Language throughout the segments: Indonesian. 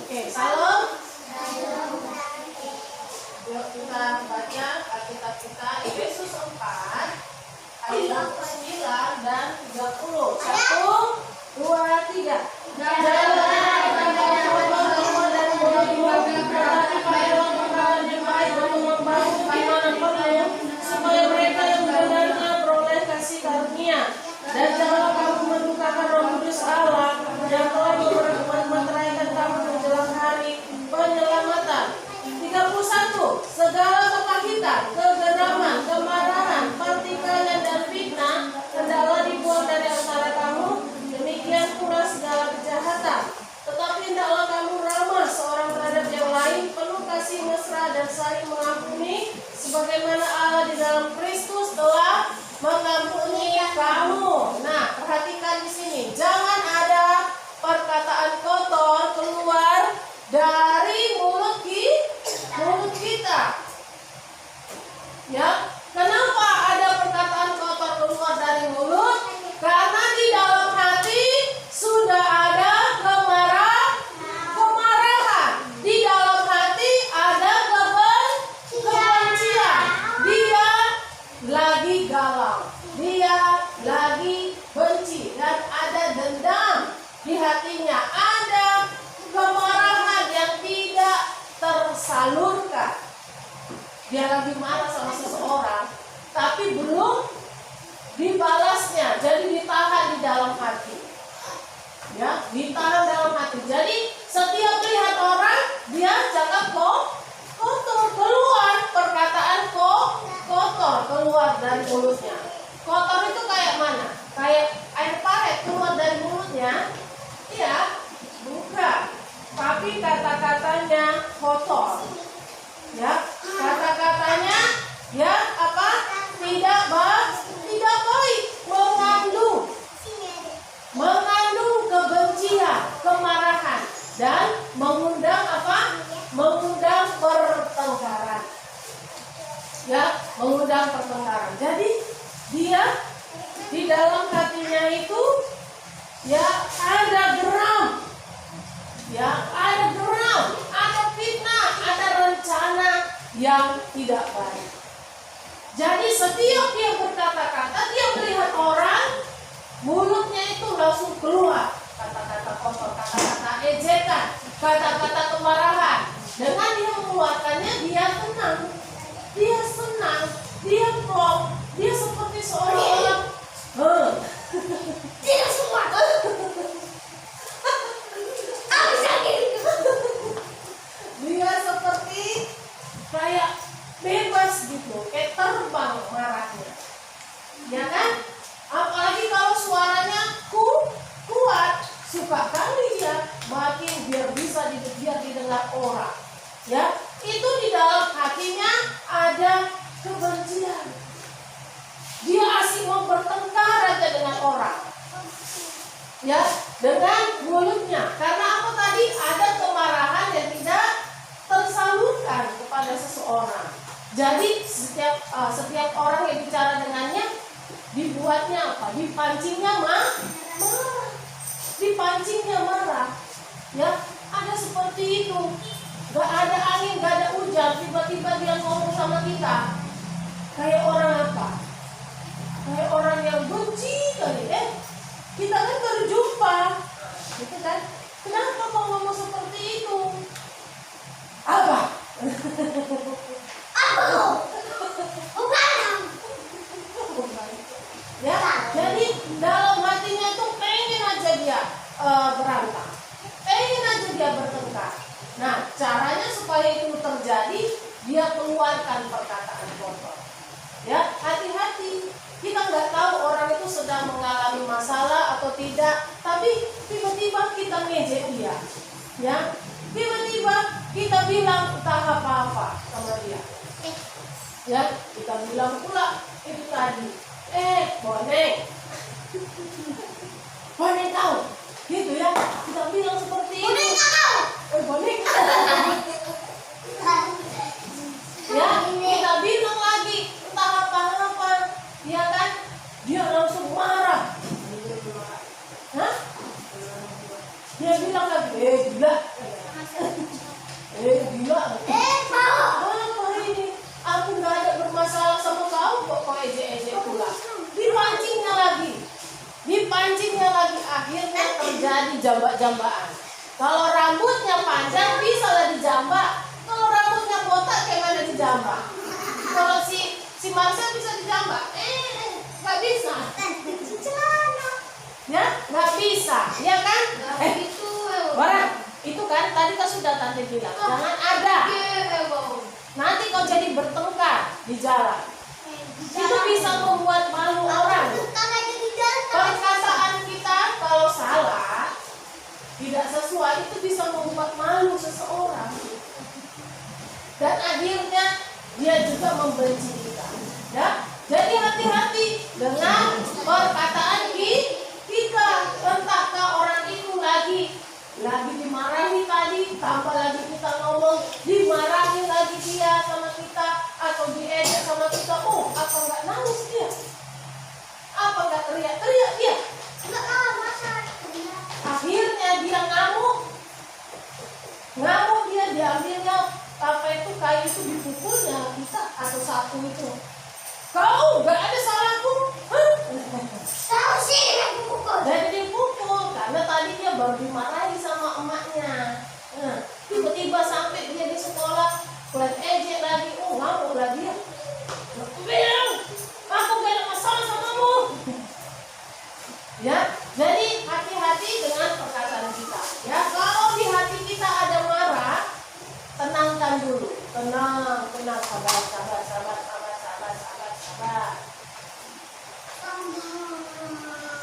Oke, salam. Yuk kita baca Alkitab kita Efesus 4 ayat 9 dan 30. 1, 2, 3. Supaya mereka yang mendengarnya beroleh kasih karunia, dan janganlah kamu mendukakan Roh Kudus Allah yang telah memerintahkan kamu menjelang hari penyelamatan. 31. Segala kepahitan, kegeraman, kemarahan, pertikaian dan fitnah hendaklah dibuang dari antara kamu. Demikian pula segala kejahatan. Tetapi hendaklah kamu ramah seorang terhadap yang lain, penuh kasih mesra dan saling mengampuni, sebagaimana Allah di dalam Kristus telah mengampuni kamu. Nah, perhatikan di sini, jangan ada perkataan kotor keluar dari mulut kita. Ya, kenapa ada perkataan kotor keluar dari mulut? Karena di dalam hati sudah ada kemarahan. Di dalam hati ada kebencian. Dia lagi galau, dia lagi benci, dan ada dendam di hatinya. Ada kemarahan yang tidak tersalurkan. Dia lagi marah sama seseorang, tapi belum dibalasnya, jadi ditahan di dalam hati. Ya, ditahan dalam hati. Jadi setiap lihat orang, dia cakap kotor, keluar perkataan kotor keluar dari mulutnya. Kotor itu kayak mana? Kayak air paret keluar dari mulutnya? Iya, bukan. Tapi kata-katanya kotor. Ya, kata-katanya ya apa? Tidak baik, mengandung kebencian, kemarahan, dan mengundang apa? Mengundang pertengkaran. Ya, mengundang pertengkaran. Jadi dia di dalam hatinya itu ya ada geram. Ya, ada fitnah, ada rencana yang tidak baik. Jadi setiap dia berkata-kata, dia melihat orang, mulutnya itu langsung keluar kata-kata kotor, kata-kata ejekan, kata-kata kemarahan. Dengan dia mengeluarkannya, dia senang, dia plong, dia seperti seorang tidak semua. Dia seperti kayak bebas gitu, kayak terbang marahnya, ya kan? Apalagi kalau suaranya kuat, suka kali dia makin biar bisa didengar orang. Ya, itu di dalam hatinya ada kebencian. Dia asik mau bertengkar aja dengan orang. Ya, dengan mulutnya. Karena apa tadi? Ada kemarahan yang tidak tersalurkan kepada seseorang. Jadi setiap orang yang bicara dengannya dibuatnya apa? Dipancingnya marah. Ya, ada seperti itu. Gak ada angin, gak ada hujan, tiba-tiba dia ngomong sama kita. Kayak orang apa? Kayak orang yang benci kali. Kita kan baru jumpa, gitu kan? Kenapa kau ngomong seperti itu? Apa? Ya, jadi dalam hatinya tuh pengen aja dia berantem, pengen aja dia bertengkar. Nah, caranya supaya itu terjadi, dia keluarkan perkataan kotor. Ya, hati-hati. Kita nggak tahu orang itu sedang mengalami masalah atau tidak, tapi tiba-tiba kita ngejek dia. Ya, tiba-tiba kita bilang entah apa-apa sama dia. Ya, kita bilang pula itu tadi. Bonek kau, gitu ya. Kita bilang seperti itu. Bonek. Ya, kita bilang lagi entah apa-apa, ya kan? Dia langsung marah. Hah? Dia bilang lagi, gila. jambak-jambaan. Kalau rambutnya panjang bisa lah dijambak. Kalau rambutnya botak kayak mana dijambak? Kalau si Marsha bisa dijambak? Nggak bisa. Ya, nggak bisa, ya kan? Itu kan tadi kan sudah tante bilang, jangan ada. Nanti kau jadi bertengkar di jalan. Itu bisa membuat malu orang. Perkataan kita kalau salah, tidak sesuai, itu bisa membuat malu seseorang. Dan akhirnya dia juga membenci kita. Ya, jadi hati-hati dengan perkataan kita. Entahkah orang itu lagi dimarahi tadi, tambah lagi kita ngomong, dimarahi lagi dia sama kita, atau diejek sama kita. Oh, apa nggak nangis dia? Apa nggak teriak-teriak dia? Akhirnya dia ngamuk dia diambilnya kayu itu dipukulnya kita atau sapu itu. Kau nggak ada salahku, Tahu sih aku pukul. jadi dipukul karena tadi dia baru dimarahi sama emaknya. Tiba-tiba sampai dia di sekolah, kulit ejek lagi, ngamuk lagi ya. Bilang, aku gak ada masalah samamu. Ya, jadi hati-hati dengan perkataan kita. Ya, kalau di hati kita ada marah, tenangkan dulu. Tenang,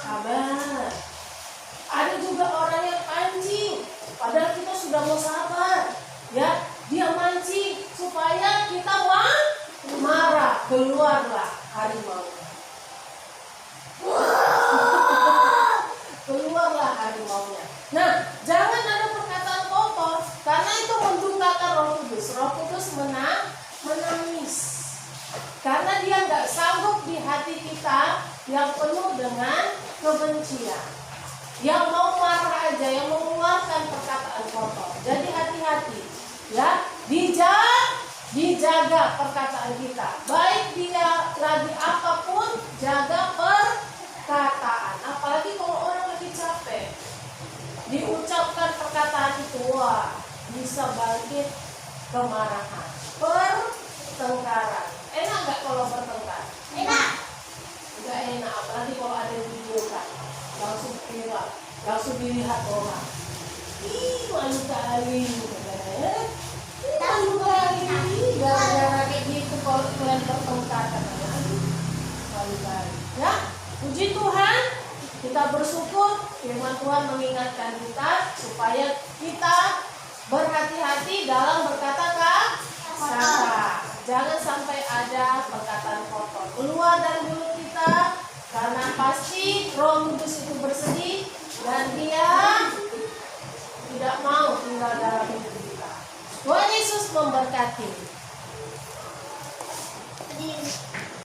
sabar. Ada juga orang yang pancing, padahal kita sudah mau sabar. Ya, dia mancing supaya kita marah, keluarlah harimau. Keluarlah harimaunya. Nah, jangan ada perkataan kotor, karena itu mendukakan Roh Kudus. Roh Kudus menangis, karena dia nggak sanggup di hati kita yang penuh dengan kebencian, yang mau marah aja, yang mengeluarkan perkataan kotor. Jadi hati-hati, ya, dijaga perkataan kita. Baik dia lagi apapun, jaga perkataan. Apalagi kalau orang lagi capek, diucapkan perkataan itu, wah, bisa bangkit kemarahan, pertengkaran. Enak nggak kalau bertengkar? Enak. Nggak enak, apalagi kalau ada yang videokan, langsung viral, langsung dilihat orang. Ih, malu kali, malu kali, gara-gara kayak gitu kalau kalian bertengkar, malu kali. Ya, puji Tuhan, kita bersyukur firman Tuhan mengingatkan kita supaya kita berhati-hati dalam berkata-kata. Jangan sampai ada perkataan kotor keluar dari mulut kita, karena pasti Roh Kudus itu bersedih dan dia tidak mau tinggal dalam hidup kita. Tuhan Yesus memberkati.